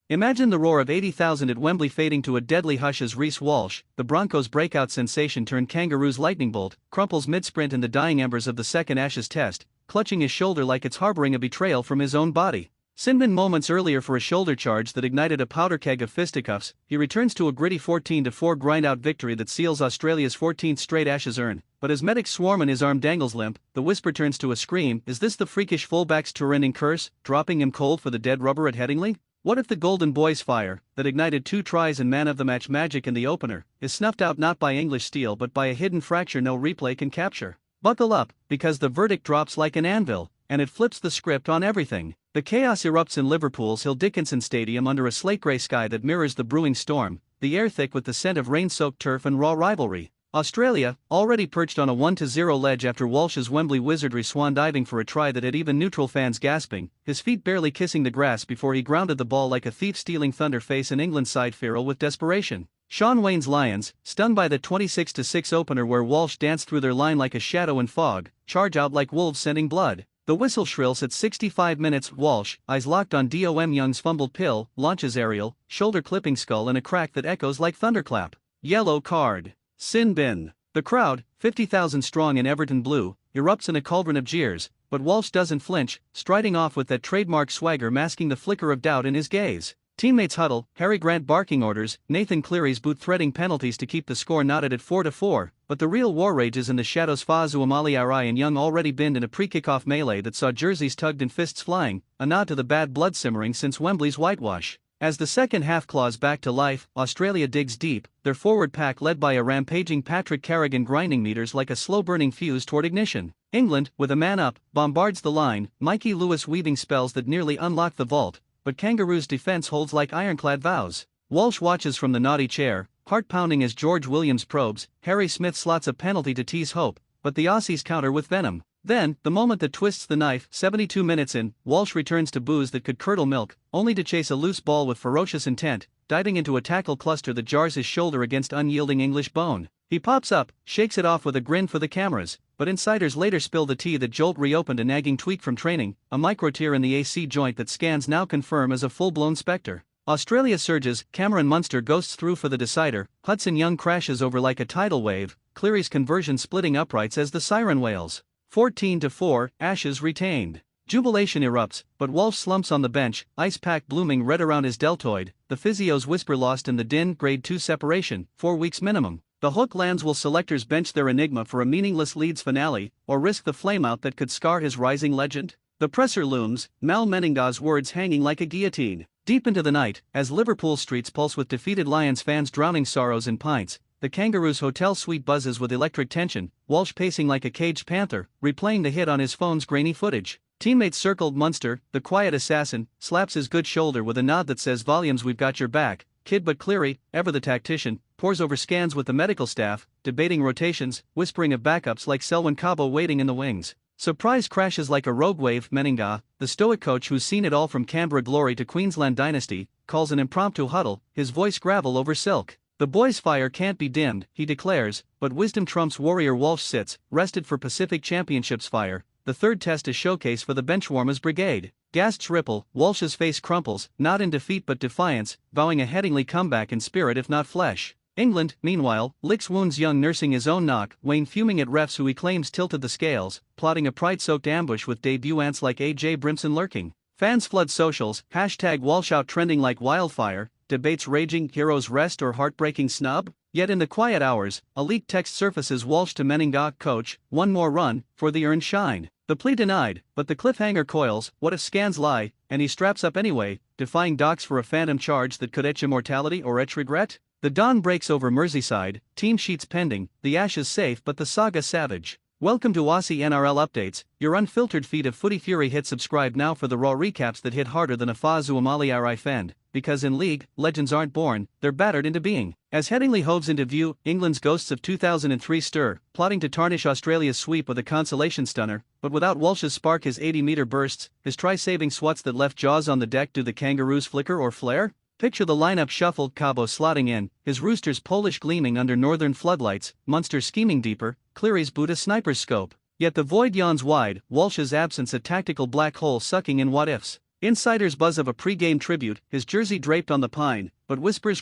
Imagine the roar of 80,000 at Wembley fading to a deadly hush as Reece Walsh, the Broncos' breakout sensation turned Kangaroos' lightning bolt, crumples mid-sprint in the dying embers of the second Ashes test, clutching his shoulder like it's harboring a betrayal from his own body. Sinbin moments earlier for a shoulder charge that ignited a powder keg of fisticuffs, he returns to a gritty 14-4 grind-out victory that seals Australia's 14th straight Ashes urn, but as medics swarm and his arm dangles limp, the whisper turns to a scream. Is this the freakish fullback's tour-ending curse, dropping him cold for the dead rubber at Headingley? What if the Golden Boys' fire, that ignited 2 tries and man-of-the-match magic in the opener, is snuffed out not by English steel but by a hidden fracture no replay can capture? Buckle up, because the verdict drops like an anvil, and it flips the script on everything. The chaos erupts in Liverpool's Hill Dickinson Stadium under a slate-grey sky that mirrors the brewing storm, the air thick with the scent of rain-soaked turf and raw rivalry. Australia, already perched on a 1-0 ledge after Walsh's Wembley wizardry swan diving for a try that had even neutral fans gasping, his feet barely kissing the grass before he grounded the ball like a thief stealing thunder face in England's side feral with desperation. Shaun Wane's Lions, stung by the 26-6 opener where Walsh danced through their line like a shadow in fog, charge out like wolves scenting blood. The whistle shrills at 65 minutes. Walsh, eyes locked on Dom Young's fumbled pill, launches aerial, shoulder-clipping skull in a crack that echoes like thunderclap. Yellow card. Sin bin. The crowd, 50,000 strong in Everton blue, erupts in a cauldron of jeers, but Walsh doesn't flinch, striding off with that trademark swagger masking the flicker of doubt in his gaze. Teammates huddle, Harry Grant barking orders, Nathan Cleary's boot threading penalties to keep the score knotted at 4-4, but the real war rages in the shadows. Fazu Amali Arai and Young already binned in a pre-kickoff melee that saw jerseys tugged and fists flying, a nod to the bad blood simmering since Wembley's whitewash. As the second half claws back to life, Australia digs deep, their forward pack led by a rampaging Patrick Carrigan grinding meters like a slow-burning fuse toward ignition. England, with a man up, bombards the line, Mikey Lewis weaving spells that nearly unlock the vault, but Kangaroos' defense holds like ironclad vows. Walsh watches from the naughty chair, heart pounding as George Williams probes. Harry Smith slots a penalty to tease hope, but the Aussies counter with venom. Then, the moment that twists the knife, 72 minutes in, Walsh returns to booze that could curdle milk, only to chase a loose ball with ferocious intent, diving into a tackle cluster that jars his shoulder against unyielding English bone. He pops up, shakes it off with a grin for the cameras, but insiders later spill the tea that Jolt reopened a nagging tweak from training, a micro-tear in the AC joint that scans now confirm as a full-blown spectre. Australia surges, Cameron Munster ghosts through for the decider, Hudson Young crashes over like a tidal wave, Cleary's conversion splitting uprights as the siren wails. 14-4, Ashes retained. Jubilation erupts, but Walsh slumps on the bench, ice pack blooming red around his deltoid, the physio's whisper lost in the din. Grade 2 separation, 4 weeks minimum. The hook lands. Will selectors bench their enigma for a meaningless Leeds finale, or risk the flameout that could scar his rising legend? The presser looms, Meninga's words hanging like a guillotine. Deep into the night, as Liverpool streets pulse with defeated Lions fans drowning sorrows in pints, the Kangaroos hotel suite buzzes with electric tension, Walsh pacing like a caged panther, replaying the hit on his phone's grainy footage. Teammates circled. Munster, the quiet assassin, slaps his good shoulder with a nod that says volumes. We've got your back, kid. But Cleary, ever the tactician, pores over scans with the medical staff, debating rotations, whispering of backups like Selwyn Cabo waiting in the wings. Surprise crashes like a rogue wave. Meninga, the stoic coach who's seen it all from Canberra glory to Queensland dynasty, calls an impromptu huddle, his voice gravel over silk. The boys' fire can't be dimmed, he declares, but wisdom trumps warrior. Walsh sits, rested for Pacific Championships fire. The third test is showcase for the Benchwarmers Brigade. Gasps ripple, Walsh's face crumples, not in defeat but defiance, vowing a Headingley comeback in spirit if not flesh. England, meanwhile, licks wounds. Young nursing his own knock, Wayne fuming at refs who he claims tilted the scales, plotting a pride-soaked ambush with debut ants like AJ Brimson lurking. Fans flood socials, hashtag Walshout trending like wildfire, debates raging, heroes rest or heartbreaking snub? Yet in the quiet hours, a leaked text surfaces. Walsh to Meninga, coach, one more run, for the earned shine. The plea denied, but the cliffhanger coils. What if scans lie, and he straps up anyway, defying docs for a phantom charge that could etch immortality or etch regret? The dawn breaks over Merseyside, team sheets pending, the Ashes safe but the saga savage. Welcome to Aussie NRL Updates, your unfiltered feed of footy fury. Hit subscribe now for the raw recaps that hit harder than a Fazu Amali Arai fend, because in league, legends aren't born, they're battered into being. As Headingley hoves into view, England's ghosts of 2003 stir, plotting to tarnish Australia's sweep with a consolation stunner, but without Walsh's spark, his 80-meter bursts, his try-saving swats that left jaws on the deck. Do the Kangaroos flicker or flare? Picture the lineup shuffled, Cabo slotting in, his roosters Polish gleaming under northern floodlights, Munster scheming deeper, Cleary's boot a sniper's scope. Yet the void yawns wide, Walsh's absence a tactical black hole sucking in what-ifs. Insiders buzz of a pre-game tribute, his jersey draped on the pine, but whispers